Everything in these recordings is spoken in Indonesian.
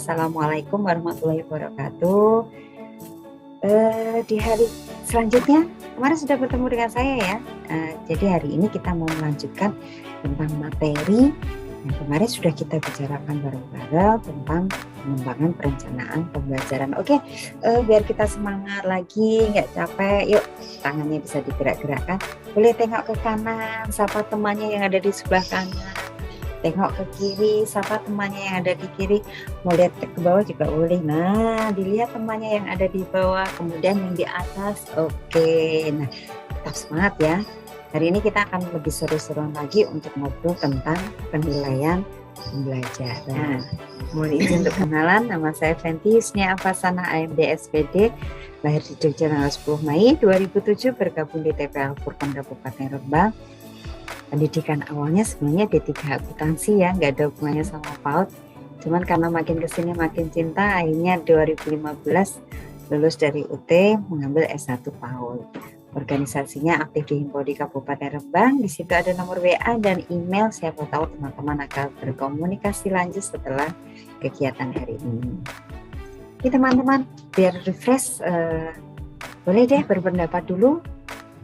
Assalamualaikum warahmatullahi wabarakatuh. Di hari selanjutnya, kemarin sudah bertemu dengan saya ya. Jadi hari ini kita mau melanjutkan tentang materi yang kemarin sudah kita bicarakan bareng-bareng tentang pengembangan perencanaan pembelajaran. Oke, biar kita semangat lagi, nggak capek. Yuk, tangannya bisa digerak-gerakkan. Boleh tengok ke kanan, sapa temannya yang ada di sebelah kanan. Tengok ke kiri, sapa temannya yang ada di kiri. Mau lihat ke bawah juga boleh. Nah, dilihat temannya yang ada di bawah, kemudian yang di atas. Oke, nah tetap semangat ya. Hari ini kita akan lebih seru-seruan lagi untuk ngobrol tentang penilaian pembelajaran. Mohon izin untuk kenalan, nama saya Fenty Yusnia Afasana AMD SPD, lahir di Jogja tanggal 10 Mei 2007, bergabung di TPA Al-Furqan Kabupaten Rembang. Pendidikan awalnya sebenarnya D3 akuntansi ya, nggak ada hubungannya sama PAUD. Cuman karena makin kesini makin cinta, akhirnya 2015 lulus dari UT mengambil S1 PAUD. Organisasinya aktif di Himpodi Kabupaten Rembang. Di situ ada nomor WA dan email. Siapa tahu teman-teman akan berkomunikasi lanjut setelah kegiatan hari ini. Oke teman-teman, biar refresh, boleh deh berpendapat dulu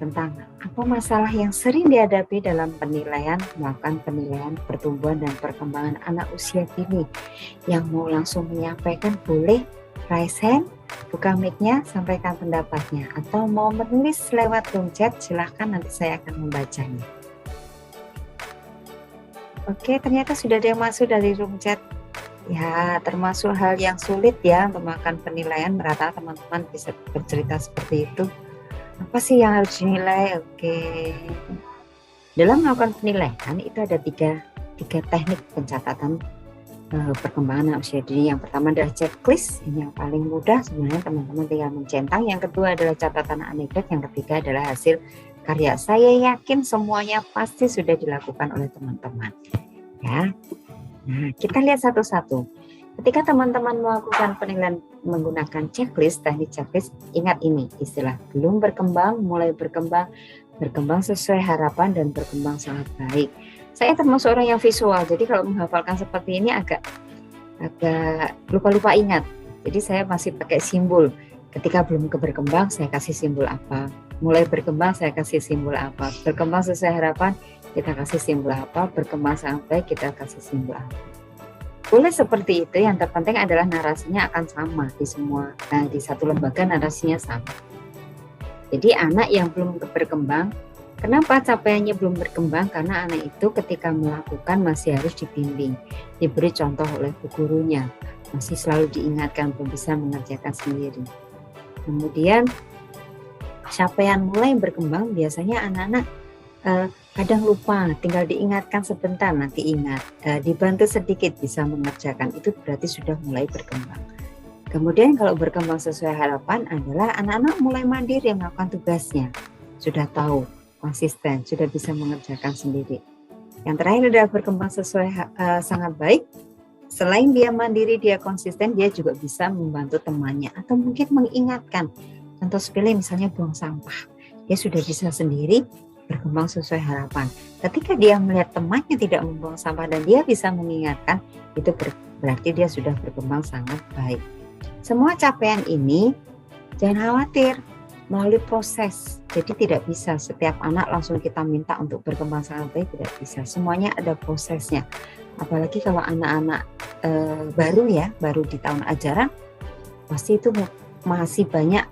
tentang apa masalah yang sering dihadapi dalam melakukan penilaian pertumbuhan dan perkembangan anak usia dini. Yang mau langsung menyampaikan boleh raise hand, buka mic-nya, sampaikan pendapatnya, atau mau menulis lewat room chat, silahkan, nanti saya akan membacanya. Oke, ternyata sudah ada yang masuk dari room chat. Ya, termasuk hal yang sulit ya untuk melakukan penilaian. Merata teman-teman bisa bercerita seperti itu. Apa sih yang harus dinilai? Oke. Dalam melakukan penilaian itu ada tiga teknik pencatatan perkembangan anak usia dini. Yang pertama adalah checklist, ini yang paling mudah sebenarnya, teman-teman tinggal mencentang. Yang kedua adalah catatan anekdot, yang ketiga adalah hasil karya. Saya yakin semuanya pasti sudah dilakukan oleh teman-teman. Ya. Nah, kita lihat satu-satu. Ketika teman-teman melakukan penilaian menggunakan checklist, teknik checklist, ingat ini istilah belum berkembang, mulai berkembang, berkembang sesuai harapan, dan berkembang sangat baik. Saya termasuk orang yang visual, jadi kalau menghafalkan seperti ini agak lupa-lupa ingat. Jadi saya masih pakai simbol. Ketika belum berkembang, saya kasih simbol apa. Mulai berkembang, saya kasih simbol apa. Berkembang sesuai harapan, kita kasih simbol apa. Berkembang sangat baik, kita kasih simbol apa. Boleh seperti itu, yang terpenting adalah narasinya akan sama di semua. Nah, di satu lembaga narasinya sama. Jadi anak yang belum berkembang, kenapa capaiannya belum berkembang? Karena anak itu ketika melakukan masih harus dibimbing, diberi contoh oleh gurunya, masih selalu diingatkan belum bisa mengerjakan sendiri. Kemudian capaian mulai berkembang, biasanya anak-anak kadang lupa, tinggal diingatkan sebentar nanti ingat, dibantu sedikit bisa mengerjakan, itu berarti sudah mulai berkembang. Kemudian kalau berkembang sesuai harapan adalah anak-anak mulai mandiri melakukan tugasnya, sudah tahu, konsisten, sudah bisa mengerjakan sendiri. Yang terakhir adalah berkembang sesuai sangat baik. Selain dia mandiri, dia konsisten, dia juga bisa membantu temannya atau mungkin mengingatkan. Contoh sepele misalnya buang sampah, dia sudah bisa sendiri, berkembang sesuai harapan. Ketika dia melihat temannya tidak membuang sampah dan dia bisa mengingatkan, itu berarti dia sudah berkembang sangat baik. Semua capaian ini jangan khawatir, melalui proses. Jadi tidak bisa setiap anak langsung kita minta untuk berkembang sangat baik, tidak bisa. Semuanya ada prosesnya. Apalagi kalau anak-anak baru di tahun ajaran, pasti itu masih banyak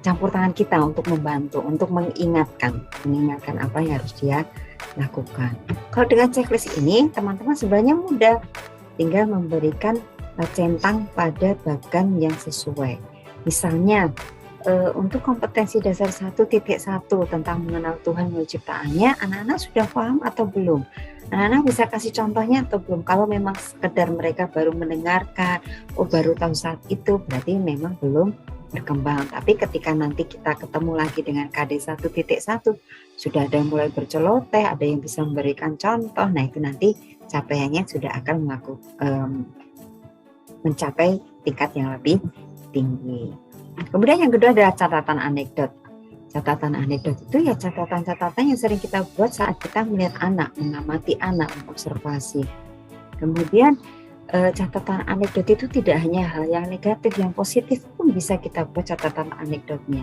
campur tangan kita untuk membantu, untuk mengingatkan apa yang harus dia lakukan. Kalau dengan checklist ini, teman-teman sebenarnya mudah, tinggal memberikan centang pada bagan yang sesuai. Misalnya, untuk kompetensi dasar 1.1 tentang mengenal Tuhan melalui ciptaannya, anak-anak sudah paham atau belum? Anak-anak bisa kasih contohnya atau belum? Kalau memang sekedar mereka baru mendengarkan, baru tahu saat itu, berarti memang belum berkembang. Tapi ketika nanti kita ketemu lagi dengan KD 1.1, sudah ada yang mulai berceloteh, ada yang bisa memberikan contoh, nah itu nanti capaiannya sudah akan mencapai tingkat yang lebih tinggi. Kemudian yang kedua adalah catatan anekdot. Catatan anekdot itu ya catatan-catatan yang sering kita buat saat kita melihat anak, mengamati anak, mengobservasi. Kemudian catatan anekdot itu tidak hanya hal yang negatif, yang positif pun bisa kita buat catatan anekdotnya.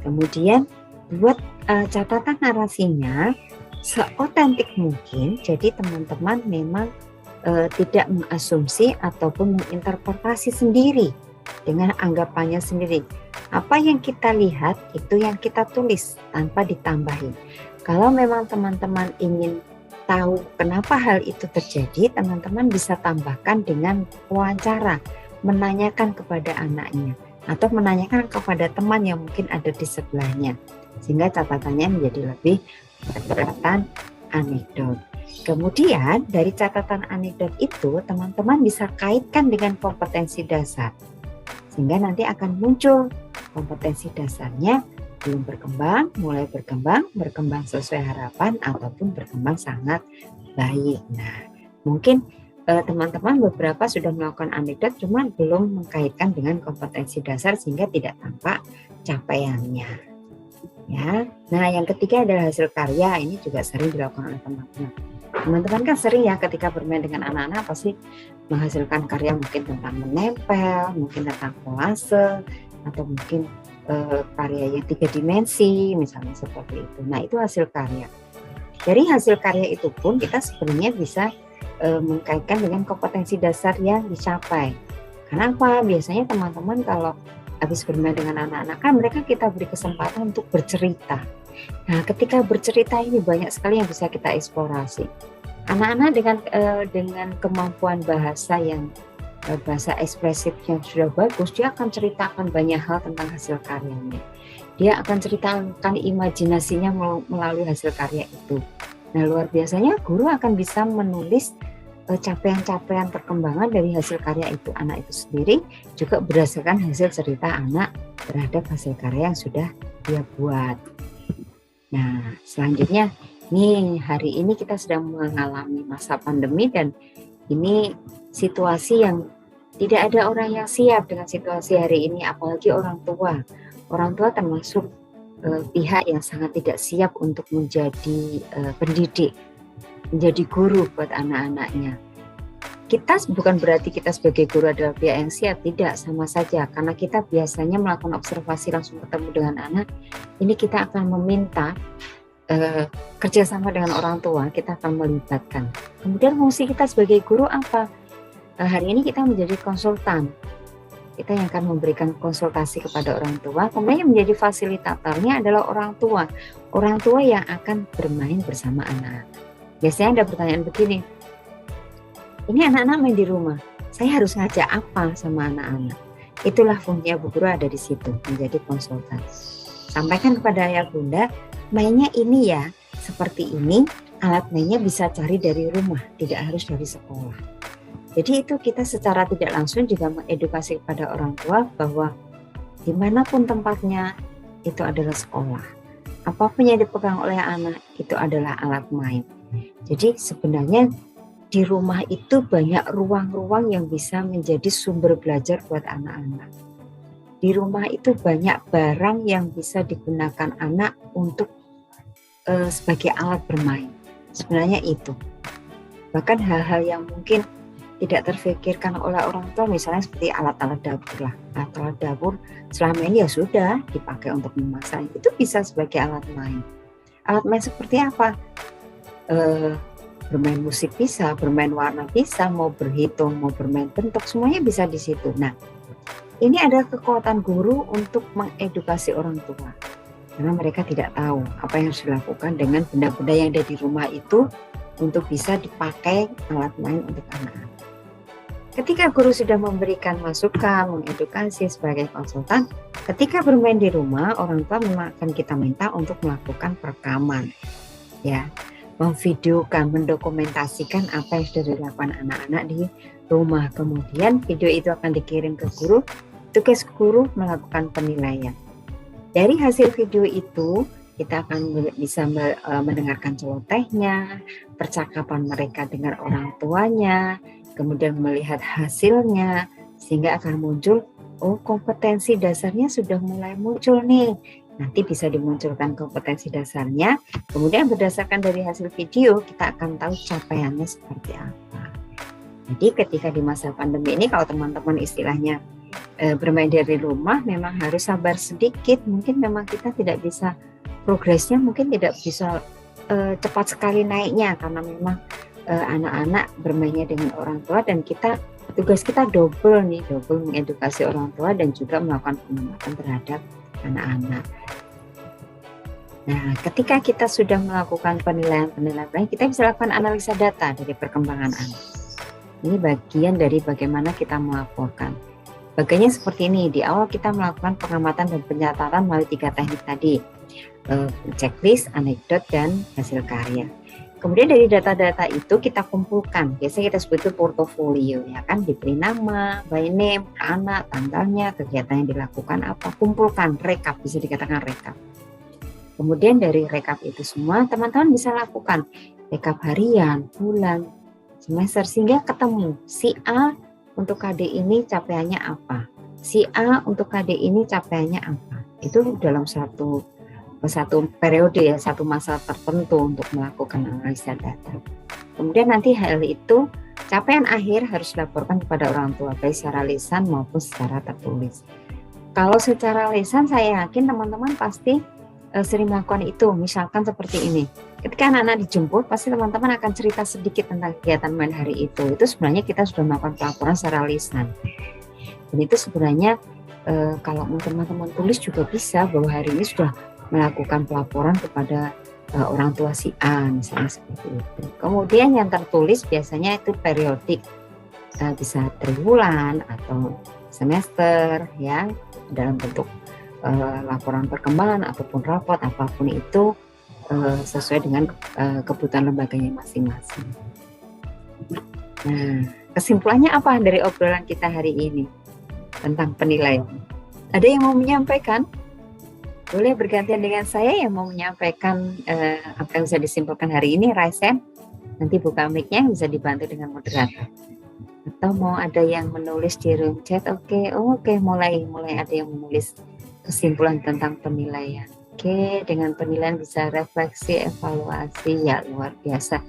Kemudian buat catatan narasinya seotentik mungkin, jadi teman-teman memang tidak mengasumsi ataupun menginterpretasi sendiri dengan anggapannya sendiri. Apa yang kita lihat itu yang kita tulis tanpa ditambahin. Kalau memang teman-teman ingin tahu kenapa hal itu terjadi, teman-teman bisa tambahkan dengan wawancara, menanyakan kepada anaknya atau menanyakan kepada teman yang mungkin ada di sebelahnya, sehingga catatannya menjadi lebih catatan anekdot. Kemudian dari catatan anekdot itu teman-teman bisa kaitkan dengan kompetensi dasar, sehingga nanti akan muncul kompetensi dasarnya belum berkembang, mulai berkembang sesuai harapan, ataupun berkembang sangat baik. Nah, mungkin teman-teman beberapa sudah melakukan anekdot, cuma belum mengkaitkan dengan kompetensi dasar sehingga tidak tampak capaiannya. Ya, nah yang ketiga adalah hasil karya. Ini juga sering dilakukan oleh teman-teman. Teman-teman kan sering ya ketika bermain dengan anak-anak pasti menghasilkan karya mungkin tentang menempel, mungkin tentang kolase, atau mungkin karya yang 3 dimensi misalnya seperti itu. Nah itu hasil karya. Dari hasil karya itu pun kita sebenarnya bisa mengkaitkan dengan kompetensi dasar yang dicapai. Kenapa? Biasanya teman-teman kalau habis bermain dengan anak-anak kan mereka kita beri kesempatan untuk bercerita. Nah ketika bercerita ini banyak sekali yang bisa kita eksplorasi. Anak-anak dengan kemampuan bahasa yang bahasa ekspresif yang sudah bagus, dia akan ceritakan banyak hal tentang hasil karyanya. Dia akan ceritakan imajinasinya melalui hasil karya itu. Nah, luar biasanya guru akan bisa menulis capaian-capaian perkembangan dari hasil karya itu anak itu sendiri, juga berdasarkan hasil cerita anak terhadap hasil karya yang sudah dia buat. Nah, selanjutnya nih hari ini kita sedang mengalami masa pandemi dan ini situasi yang tidak ada orang yang siap dengan situasi hari ini, apalagi orang tua. Orang tua termasuk pihak yang sangat tidak siap untuk menjadi pendidik, menjadi guru buat anak-anaknya. Kita bukan berarti kita sebagai guru adalah pihak yang siap, tidak, sama saja. Karena kita biasanya melakukan observasi langsung ketemu dengan anak, ini kita akan meminta kerjasama dengan orang tua, kita akan melibatkan. Kemudian fungsi kita sebagai guru apa? Hari ini kita menjadi konsultan. Kita yang akan memberikan konsultasi kepada orang tua. Kemudian yang menjadi fasilitatornya adalah orang tua. Orang tua yang akan bermain bersama anak. Biasanya ada pertanyaan begini, ini anak-anak main di rumah, saya harus ngajak apa sama anak-anak? Itulah fungsinya Bu Guru ada di situ, menjadi konsultan. Sampaikan kepada ayah bunda, mainnya ini ya, seperti ini, alat mainnya bisa cari dari rumah, tidak harus dari sekolah. Jadi itu kita secara tidak langsung juga mengedukasi kepada orang tua bahwa dimanapun tempatnya itu adalah sekolah. Apapun yang dipegang oleh anak itu adalah alat main. Jadi sebenarnya di rumah itu banyak ruang-ruang yang bisa menjadi sumber belajar buat anak-anak. Di rumah itu banyak barang yang bisa digunakan anak untuk sebagai alat bermain. Sebenarnya itu. Bahkan hal-hal yang mungkin tidak terfikirkan oleh orang tua, misalnya seperti alat-alat dapur lah. Alat-alat dapur selama ini ya sudah dipakai untuk memasak. Itu bisa sebagai alat main. Alat main seperti apa? Bermain musik bisa, bermain warna bisa, mau berhitung, mau bermain bentuk, semuanya bisa di situ. Nah, ini adalah kekuatan guru untuk mengedukasi orang tua. Karena mereka tidak tahu apa yang harus dilakukan dengan benda-benda yang ada di rumah itu untuk bisa dipakai alat main untuk anak-anak. Ketika guru sudah memberikan masukan, mengedukasi sebagai konsultan, ketika bermain di rumah, orang tua memang akan kita minta untuk melakukan perekaman. Ya, memvideokan, mendokumentasikan apa yang sudah dilakukan anak-anak di rumah. Kemudian video itu akan dikirim ke guru, tugas guru melakukan penilaian. Dari hasil video itu, kita akan bisa mendengarkan celotehnya, percakapan mereka dengan orang tuanya, kemudian melihat hasilnya, sehingga akan muncul, oh kompetensi dasarnya sudah mulai muncul nih. Nanti bisa dimunculkan kompetensi dasarnya, kemudian berdasarkan dari hasil video, kita akan tahu capaiannya seperti apa. Jadi ketika di masa pandemi ini kalau teman-teman istilahnya bermain dari rumah, memang harus sabar sedikit. Mungkin memang kita tidak bisa, progresnya mungkin tidak bisa cepat sekali naiknya, karena memang anak-anak bermainnya dengan orang tua, dan tugas kita double mengedukasi orang tua dan juga melakukan pengamatan terhadap anak-anak. Nah, ketika kita sudah melakukan penilaian, kita bisa lakukan analisa data dari perkembangan anak. Ini bagian dari bagaimana kita melaporkan. Bagiannya seperti ini, di awal kita melakukan pengamatan dan pencatatan melalui 3 teknik tadi, checklist, anekdot, dan hasil karya. Kemudian dari data-data itu kita kumpulkan, biasanya kita sebut itu portofolio, ya kan, diberi nama, by name, anak, tanggalnya, kegiatan yang dilakukan apa, kumpulkan, rekap, bisa dikatakan rekap. Kemudian dari rekap itu semua, teman-teman bisa lakukan rekap harian, bulan, semester, sehingga ketemu si A untuk KD ini capaiannya apa, si A untuk KD ini capaiannya apa. Itu dalam satu periode, ya, satu masa tertentu untuk melakukan analisa data. Kemudian nanti hal itu, capaian akhir harus dilaporkan kepada orang tua, baik secara lisan maupun secara tertulis. Kalau secara lisan, saya yakin teman-teman pasti sering melakukan itu. Misalkan seperti ini, ketika anak-anak dijemput, pasti teman-teman akan cerita sedikit tentang kegiatan main hari itu. Itu sebenarnya kita sudah melakukan pelaporan secara lisan. Dan itu sebenarnya kalau teman-teman tulis juga bisa, bahwa hari ini sudah melakukan pelaporan kepada orang tua si A, misalnya seperti itu. Kemudian yang tertulis biasanya itu periodik, bisa triwulan atau semester, ya, dalam bentuk laporan perkembangan ataupun rapot, apapun itu sesuai dengan kebutuhan lembaganya masing-masing. Nah, kesimpulannya apa dari obrolan kita hari ini tentang penilaian? Ada yang mau menyampaikan? Boleh bergantian dengan saya yang mau menyampaikan apa yang bisa disimpulkan hari ini. Raise hand, nanti buka mic-nya, bisa dibantu dengan moderator. Atau mau ada yang menulis di room chat? Oke, mulai ada yang menulis kesimpulan tentang penilaian. Oke, dengan penilaian bisa refleksi, evaluasi, ya luar biasa.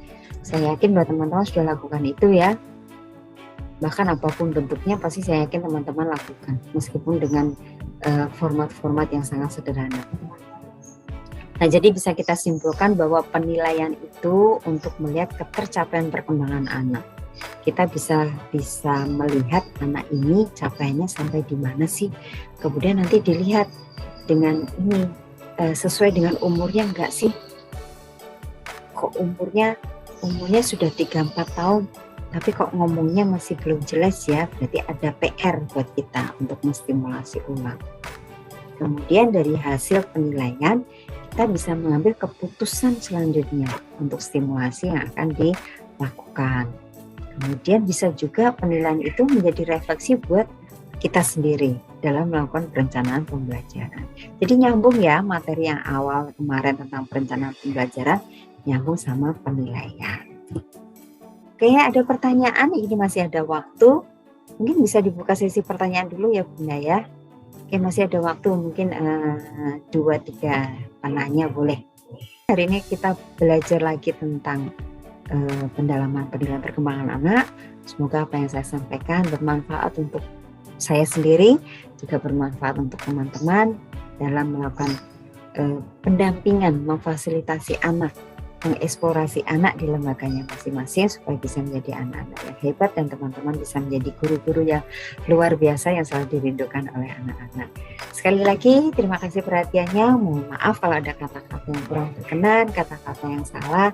Saya yakin bahwa teman-teman sudah lakukan itu, ya. Bahkan apapun bentuknya pasti saya yakin teman-teman lakukan, meskipun dengan format-format yang sangat sederhana. Nah, jadi bisa kita simpulkan bahwa penilaian itu untuk melihat ketercapaian perkembangan anak. Kita bisa melihat anak ini capaiannya sampai di mana sih. Kemudian nanti dilihat dengan ini sesuai dengan umurnya enggak sih? Kok umurnya sudah 3-4 tahun, tapi kok ngomongnya masih belum jelas, ya. Berarti ada PR buat kita untuk menstimulasi ulang. Kemudian dari hasil penilaian kita bisa mengambil keputusan selanjutnya untuk stimulasi yang akan dilakukan. Kemudian bisa juga penilaian itu menjadi refleksi buat kita sendiri dalam melakukan perencanaan pembelajaran. Jadi nyambung, ya, materi yang awal kemarin tentang perencanaan pembelajaran nyambung sama penilaian. Oke, ada pertanyaan? Ini masih ada waktu. Mungkin bisa dibuka sesi pertanyaan dulu, ya Bunda, ya. Oke, masih ada waktu, mungkin 2-3 penanya boleh. Hari ini kita belajar lagi tentang pendalaman penilaian perkembangan anak. Semoga apa yang saya sampaikan bermanfaat untuk saya sendiri, juga bermanfaat untuk teman-teman dalam melakukan pendampingan, memfasilitasi anak, mengeksplorasi anak di lembaganya masing-masing supaya bisa menjadi anak-anak yang hebat dan teman-teman bisa menjadi guru-guru yang luar biasa yang selalu dirindukan oleh anak-anak. Sekali lagi terima kasih perhatiannya. Mohon maaf kalau ada kata-kata yang kurang berkenan, kata-kata yang salah,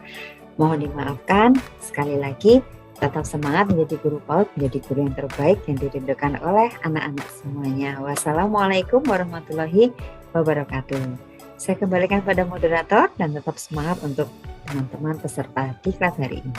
mohon dimaafkan. Sekali lagi tetap semangat menjadi guru PAUD, menjadi guru yang terbaik yang dirindukan oleh anak-anak semuanya. Wassalamualaikum warahmatullahi wabarakatuh. Saya kembalikan pada moderator dan tetap semangat untuk teman-teman peserta diklat hari ini.